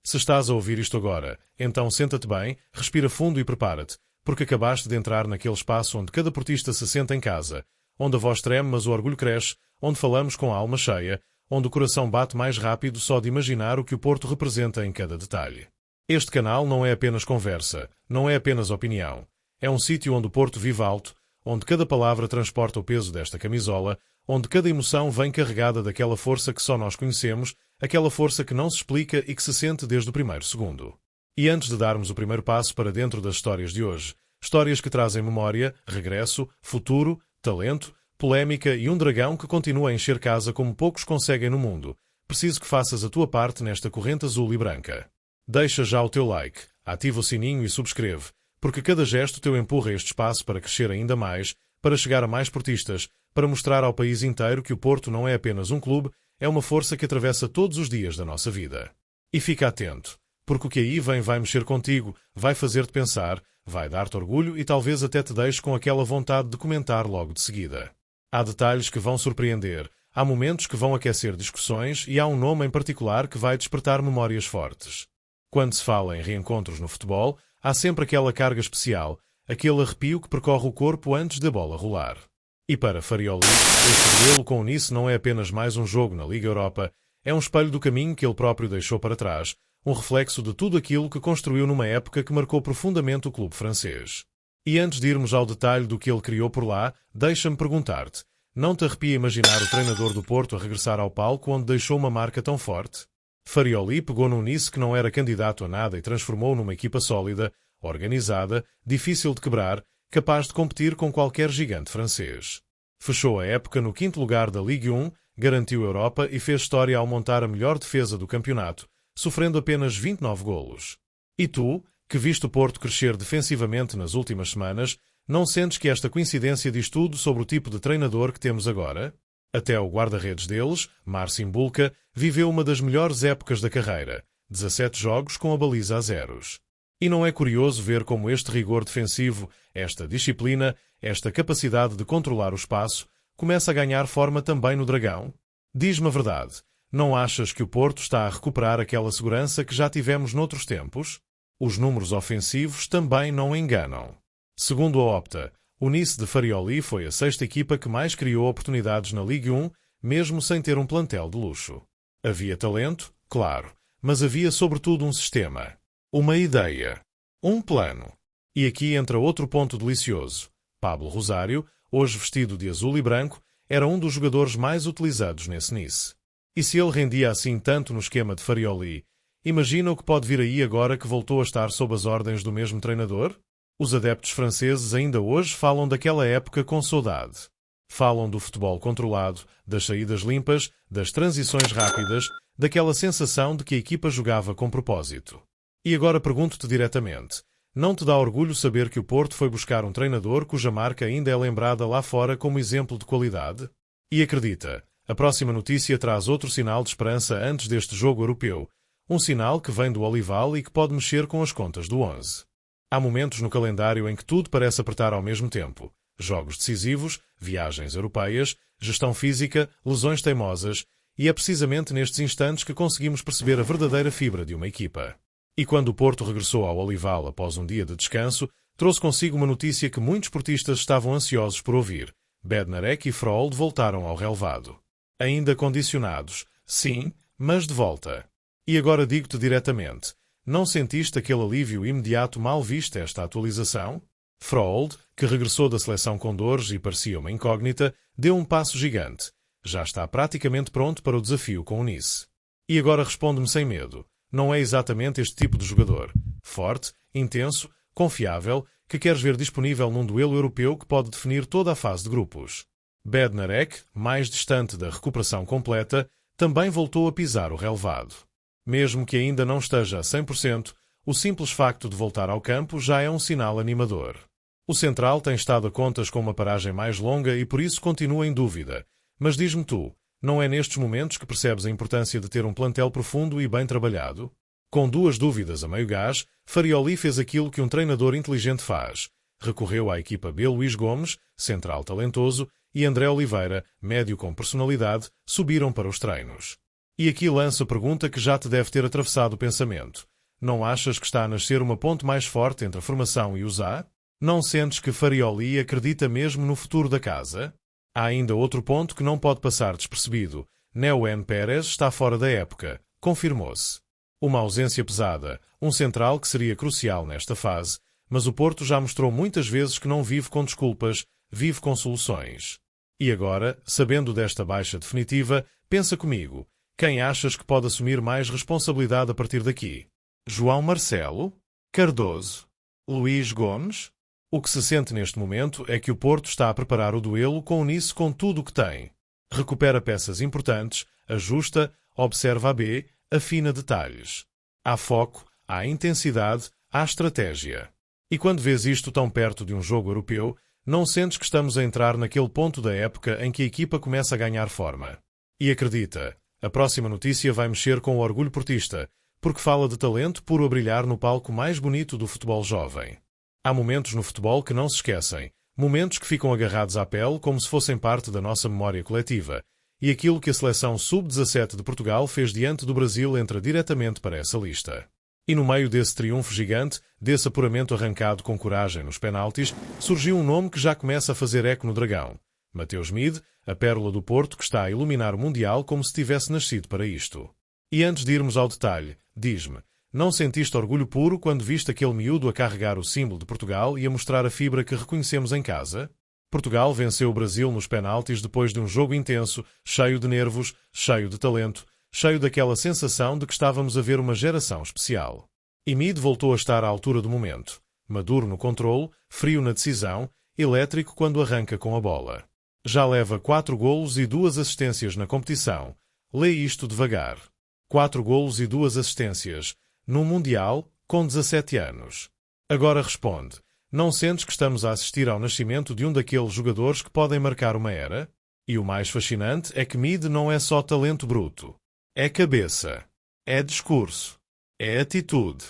Se estás a ouvir isto agora, então senta-te bem, respira fundo e prepara-te, porque acabaste de entrar naquele espaço onde cada portista se senta em casa, onde a voz treme mas o orgulho cresce, onde falamos com a alma cheia, onde o coração bate mais rápido só de imaginar o que o Porto representa em cada detalhe. Este canal não é apenas conversa, não é apenas opinião. É um sítio onde o Porto vive alto, onde cada palavra transporta o peso desta camisola, onde cada emoção vem carregada daquela força que só nós conhecemos, aquela força que não se explica e que se sente desde o primeiro segundo. E antes de darmos o primeiro passo para dentro das histórias de hoje, histórias que trazem memória, regresso, futuro, talento, polémica e um dragão que continua a encher casa como poucos conseguem no mundo, preciso que faças a tua parte nesta corrente azul e branca. Deixa já o teu like, ativa o sininho e subscreve, porque cada gesto teu empurra este espaço para crescer ainda mais, para chegar a mais portistas, para mostrar ao país inteiro que o Porto não é apenas um clube, é uma força que atravessa todos os dias da nossa vida. E fica atento, porque o que aí vem vai mexer contigo, vai fazer-te pensar, vai dar-te orgulho e talvez até te deixe com aquela vontade de comentar logo de seguida. Há detalhes que vão surpreender, há momentos que vão aquecer discussões e há um nome em particular que vai despertar memórias fortes. Quando se fala em reencontros no futebol, há sempre aquela carga especial, aquele arrepio que percorre o corpo antes da bola rolar. E para Farioli, este duelo com o Nice não é apenas mais um jogo na Liga Europa, é um espelho do caminho que ele próprio deixou para trás, um reflexo de tudo aquilo que construiu numa época que marcou profundamente o clube francês. E antes de irmos ao detalhe do que ele criou por lá, deixa-me perguntar-te, não te arrepia imaginar o treinador do Porto a regressar ao palco onde deixou uma marca tão forte? Farioli pegou num Nice que não era candidato a nada e transformou numa equipa sólida, organizada, difícil de quebrar, capaz de competir com qualquer gigante francês. Fechou a época no 5º lugar da Ligue 1, garantiu a Europa e fez história ao montar a melhor defesa do campeonato, sofrendo apenas 29 golos. E tu, que viste o Porto crescer defensivamente nas últimas semanas, não sentes que esta coincidência diz tudo sobre o tipo de treinador que temos agora? Até o guarda-redes deles, Marcin Bulka, viveu uma das melhores épocas da carreira, 17 jogos com a baliza a zeros. E não é curioso ver como este rigor defensivo, esta disciplina, esta capacidade de controlar o espaço, começa a ganhar forma também no Dragão? Diz-me a verdade, não achas que o Porto está a recuperar aquela segurança que já tivemos noutros tempos? Os números ofensivos também não enganam. Segundo a Opta, o Nice de Farioli foi a 6ª equipa que mais criou oportunidades na Ligue 1, mesmo sem ter um plantel de luxo. Havia talento, claro, mas havia sobretudo um sistema. Uma ideia. Um plano. E aqui entra outro ponto delicioso. Pablo Rosário, hoje vestido de azul e branco, era um dos jogadores mais utilizados nesse Nice. E se ele rendia assim tanto no esquema de Farioli, imagina o que pode vir aí agora que voltou a estar sob as ordens do mesmo treinador? Os adeptos franceses ainda hoje falam daquela época com saudade. Falam do futebol controlado, das saídas limpas, das transições rápidas, daquela sensação de que a equipa jogava com propósito. E agora pergunto-te diretamente, não te dá orgulho saber que o Porto foi buscar um treinador cuja marca ainda é lembrada lá fora como exemplo de qualidade? E acredita, a próxima notícia traz outro sinal de esperança antes deste jogo europeu, um sinal que vem do Olival e que pode mexer com as contas do 11. Há momentos no calendário em que tudo parece apertar ao mesmo tempo. Jogos decisivos, viagens europeias, gestão física, lesões teimosas, e é precisamente nestes instantes que conseguimos perceber a verdadeira fibra de uma equipa. E quando o Porto regressou ao Olival após um dia de descanso, trouxe consigo uma notícia que muitos portistas estavam ansiosos por ouvir. Bednarek e Froholt voltaram ao relvado. Ainda condicionados, sim, mas de volta. E agora digo-te diretamente, não sentiste aquele alívio imediato mal vista esta atualização? Froholt, que regressou da seleção com dores e parecia uma incógnita, deu um passo gigante. Já está praticamente pronto para o desafio com o Nice. E agora responde-me sem medo. Não é exatamente este tipo de jogador. Forte, intenso, confiável, que queres ver disponível num duelo europeu que pode definir toda a fase de grupos. Bednarek, mais distante da recuperação completa, também voltou a pisar o relvado. Mesmo que ainda não esteja a 100%, o simples facto de voltar ao campo já é um sinal animador. O central tem estado a contas com uma paragem mais longa e por isso continua em dúvida. Mas diz-me tu, não é nestes momentos que percebes a importância de ter um plantel profundo e bem trabalhado? Com duas dúvidas a meio gás, Farioli fez aquilo que um treinador inteligente faz. Recorreu à equipa B. Luís Gomes, central talentoso, e André Oliveira, médio com personalidade, subiram para os treinos. E aqui lanço a pergunta que já te deve ter atravessado o pensamento. Não achas que está a nascer uma ponte mais forte entre a formação e o ZA? Não sentes que Farioli acredita mesmo no futuro da casa? Há ainda outro ponto que não pode passar despercebido. Neuen Pérez está fora da época. Confirmou-se. Uma ausência pesada, um central que seria crucial nesta fase, mas o Porto já mostrou muitas vezes que não vive com desculpas, vive com soluções. E agora, sabendo desta baixa definitiva, pensa comigo, quem achas que pode assumir mais responsabilidade a partir daqui? João Marcelo? Cardoso? Luís Gomes? O que se sente neste momento é que o Porto está a preparar o duelo com o Nice com tudo o que tem. Recupera peças importantes, ajusta, observa a B, afina detalhes. Há foco, há intensidade, há estratégia. E quando vês isto tão perto de um jogo europeu, não sentes que estamos a entrar naquele ponto da época em que a equipa começa a ganhar forma. E acredita, a próxima notícia vai mexer com o orgulho portista, porque fala de talento puro a brilhar no palco mais bonito do futebol jovem. Há momentos no futebol que não se esquecem, momentos que ficam agarrados à pele como se fossem parte da nossa memória coletiva, e aquilo que a seleção sub-17 de Portugal fez diante do Brasil entra diretamente para essa lista. E no meio desse triunfo gigante, desse apuramento arrancado com coragem nos penaltis, surgiu um nome que já começa a fazer eco no Dragão. Mateus Mide, a pérola do Porto que está a iluminar o Mundial como se tivesse nascido para isto. E antes de irmos ao detalhe, diz-me, não sentiste orgulho puro quando viste aquele miúdo a carregar o símbolo de Portugal e a mostrar a fibra que reconhecemos em casa? Portugal venceu o Brasil nos penaltis depois de um jogo intenso, cheio de nervos, cheio de talento, cheio daquela sensação de que estávamos a ver uma geração especial. E Mide voltou a estar à altura do momento. Maduro no controle, frio na decisão, elétrico quando arranca com a bola. Já leva 4 golos e 2 assistências na competição. Lê isto devagar. 4 golos e 2 assistências. Num Mundial, com 17 anos. Agora responde. Não sentes que estamos a assistir ao nascimento de um daqueles jogadores que podem marcar uma era? E o mais fascinante é que Mide não é só talento bruto. É cabeça. É discurso. É atitude.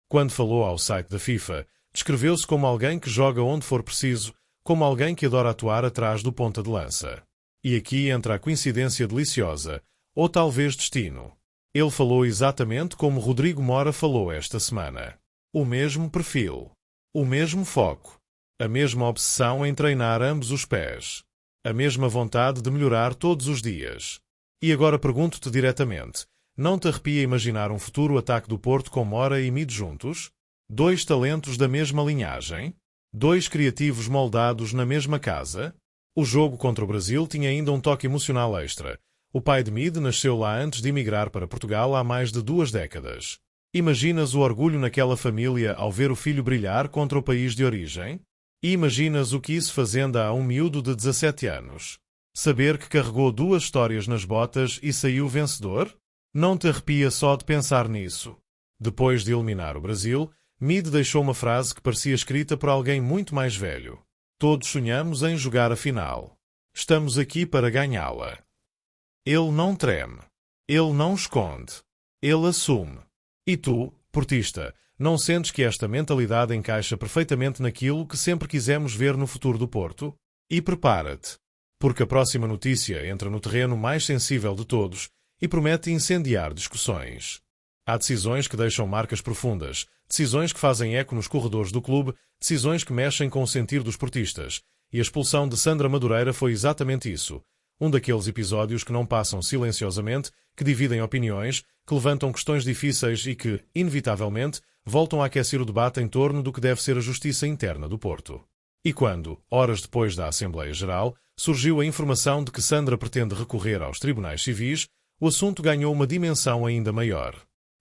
Quando falou ao site da FIFA, descreveu-se como alguém que joga onde for preciso, como alguém que adora atuar atrás do ponta de lança. E aqui entra a coincidência deliciosa, ou talvez destino. Ele falou exatamente como Rodrigo Mora falou esta semana. O mesmo perfil. O mesmo foco. A mesma obsessão em treinar ambos os pés. A mesma vontade de melhorar todos os dias. E agora pergunto-te diretamente, não te arrepia imaginar um futuro ataque do Porto com Mora e Mide juntos? 2 talentos da mesma linhagem? 2 criativos moldados na mesma casa? O jogo contra o Brasil tinha ainda um toque emocional extra. O pai de Mide nasceu lá antes de emigrar para Portugal há mais de 2 décadas. Imaginas o orgulho naquela família ao ver o filho brilhar contra o país de origem? E imaginas o que isso fazenda a um miúdo de 17 anos? Saber que carregou 2 histórias nas botas e saiu vencedor? Não te arrepia só de pensar nisso? Depois de eliminar o Brasil, Mide deixou uma frase que parecia escrita por alguém muito mais velho. Todos sonhamos em jogar a final. Estamos aqui para ganhá-la. Ele não treme. Ele não esconde. Ele assume. E tu, portista, não sentes que esta mentalidade encaixa perfeitamente naquilo que sempre quisemos ver no futuro do Porto? E prepara-te, porque a próxima notícia entra no terreno mais sensível de todos e promete incendiar discussões. Há decisões que deixam marcas profundas, decisões que fazem eco nos corredores do clube, decisões que mexem com o sentir dos portistas, e a expulsão de Sandra Madureira foi exatamente isso. Um daqueles episódios que não passam silenciosamente, que dividem opiniões, que levantam questões difíceis e que, inevitavelmente, voltam a aquecer o debate em torno do que deve ser a justiça interna do Porto. E quando, horas depois da Assembleia Geral, surgiu a informação de que Sandra pretende recorrer aos tribunais civis, o assunto ganhou uma dimensão ainda maior.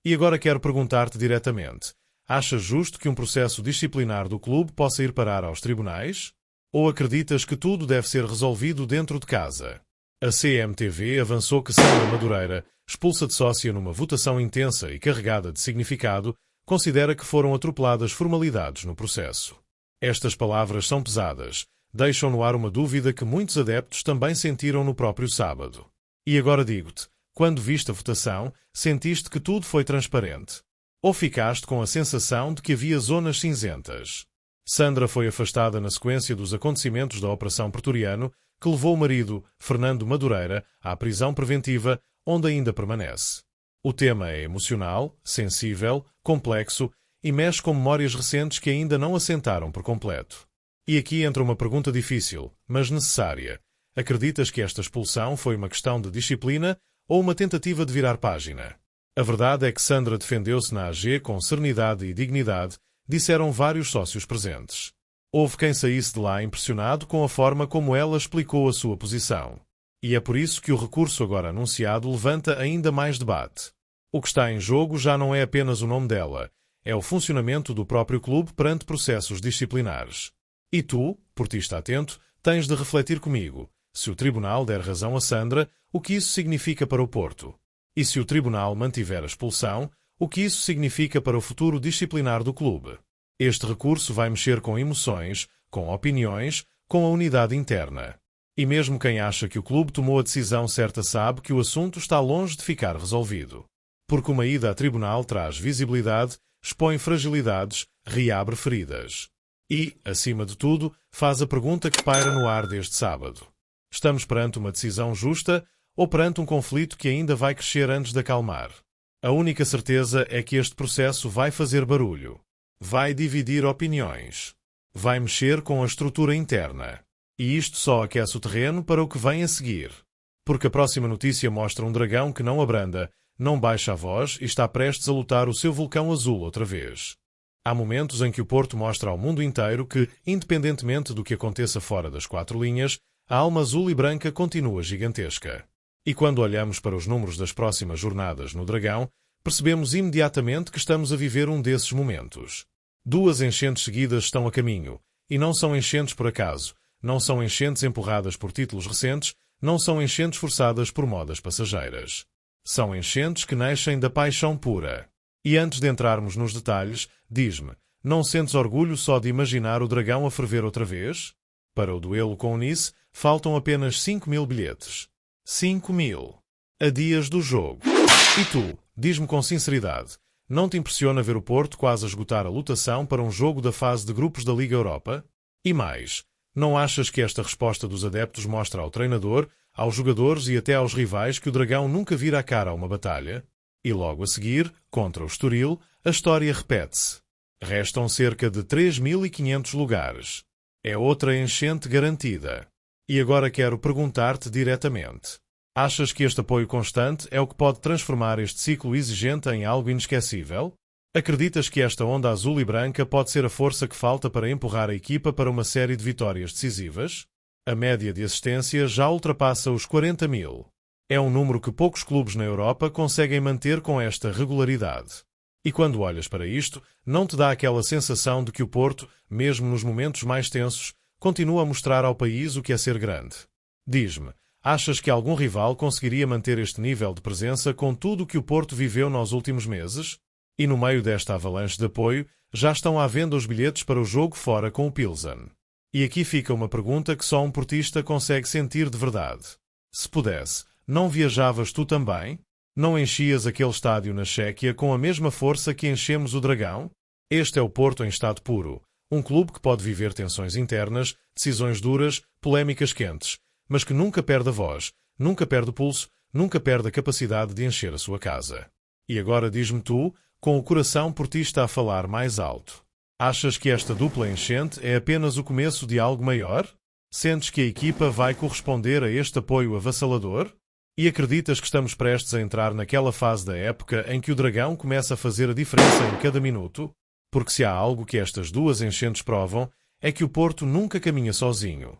E agora quero perguntar-te diretamente, achas justo que um processo disciplinar do clube possa ir parar aos tribunais? Ou acreditas que tudo deve ser resolvido dentro de casa? A CMTV avançou que Sandra Madureira, expulsa de sócia numa votação intensa e carregada de significado, considera que foram atropeladas formalidades no processo. Estas palavras são pesadas, deixam no ar uma dúvida que muitos adeptos também sentiram no próprio sábado. E agora digo-te, quando viste a votação, sentiste que tudo foi transparente? Ou ficaste com a sensação de que havia zonas cinzentas? Sandra foi afastada na sequência dos acontecimentos da Operação Pretoriano, que levou o marido, Fernando Madureira, à prisão preventiva, onde ainda permanece. O tema é emocional, sensível, complexo e mexe com memórias recentes que ainda não assentaram por completo. E aqui entra uma pergunta difícil, mas necessária. Acreditas que esta expulsão foi uma questão de disciplina ou uma tentativa de virar página? A verdade é que Sandra defendeu-se na AG com serenidade e dignidade, disseram vários sócios presentes. Houve quem saísse de lá impressionado com a forma como ela explicou a sua posição. E é por isso que o recurso agora anunciado levanta ainda mais debate. O que está em jogo já não é apenas o nome dela, é o funcionamento do próprio clube perante processos disciplinares. E tu, portista atento, tens de refletir comigo. Se o tribunal der razão a Sandra, o que isso significa para o Porto? E se o tribunal mantiver a expulsão, o que isso significa para o futuro disciplinar do clube? Este recurso vai mexer com emoções, com opiniões, com a unidade interna. E mesmo quem acha que o clube tomou a decisão certa sabe que o assunto está longe de ficar resolvido. Porque uma ida a tribunal traz visibilidade, expõe fragilidades, reabre feridas. E, acima de tudo, faz a pergunta que paira no ar deste sábado. Estamos perante uma decisão justa ou perante um conflito que ainda vai crescer antes de acalmar? A única certeza é que este processo vai fazer barulho. Vai dividir opiniões. Vai mexer com a estrutura interna. E isto só aquece o terreno para o que vem a seguir. Porque a próxima notícia mostra um dragão que não abranda, não baixa a voz e está prestes a lutar o seu vulcão azul outra vez. Há momentos em que o Porto mostra ao mundo inteiro que, independentemente do que aconteça fora das quatro linhas, a alma azul e branca continua gigantesca. E quando olhamos para os números das próximas jornadas no Dragão, percebemos imediatamente que estamos a viver um desses momentos. 2 enchentes seguidas estão a caminho, e não são enchentes por acaso, não são enchentes empurradas por títulos recentes, não são enchentes forçadas por modas passageiras. São enchentes que nascem da paixão pura. E antes de entrarmos nos detalhes, diz-me, não sentes orgulho só de imaginar o Dragão a ferver outra vez? Para o duelo com o Nice, faltam apenas 5.000 bilhetes. 5.000. A dias do jogo. E tu, diz-me com sinceridade, não te impressiona ver o Porto quase a esgotar a lotação para um jogo da fase de grupos da Liga Europa? E mais, não achas que esta resposta dos adeptos mostra ao treinador, aos jogadores e até aos rivais que o Dragão nunca vira a cara a uma batalha? E logo a seguir, contra o Estoril, a história repete-se. Restam cerca de 3.500 lugares. É outra enchente garantida. E agora quero perguntar-te diretamente. Achas que este apoio constante é o que pode transformar este ciclo exigente em algo inesquecível? Acreditas que esta onda azul e branca pode ser a força que falta para empurrar a equipa para uma série de vitórias decisivas? A média de assistência já ultrapassa os 40.000. É um número que poucos clubes na Europa conseguem manter com esta regularidade. E quando olhas para isto, não te dá aquela sensação de que o Porto, mesmo nos momentos mais tensos, continua a mostrar ao país o que é ser grande? Diz-me, achas que algum rival conseguiria manter este nível de presença com tudo o que o Porto viveu nos últimos meses? E no meio desta avalanche de apoio, já estão à venda os bilhetes para o jogo fora com o Pilsen. E aqui fica uma pergunta que só um portista consegue sentir de verdade. Se pudesse, não viajavas tu também? Não enchias aquele estádio na Chequia com a mesma força que enchemos o Dragão? Este é o Porto em estado puro. Um clube que pode viver tensões internas, decisões duras, polémicas quentes, mas que nunca perde a voz, nunca perde o pulso, nunca perde a capacidade de encher a sua casa. E agora diz-me tu, com o coração portista a falar mais alto. Achas que esta dupla enchente é apenas o começo de algo maior? Sentes que a equipa vai corresponder a este apoio avassalador? E acreditas que estamos prestes a entrar naquela fase da época em que o Dragão começa a fazer a diferença em cada minuto? Porque se há algo que estas duas enchentes provam, é que o Porto nunca caminha sozinho.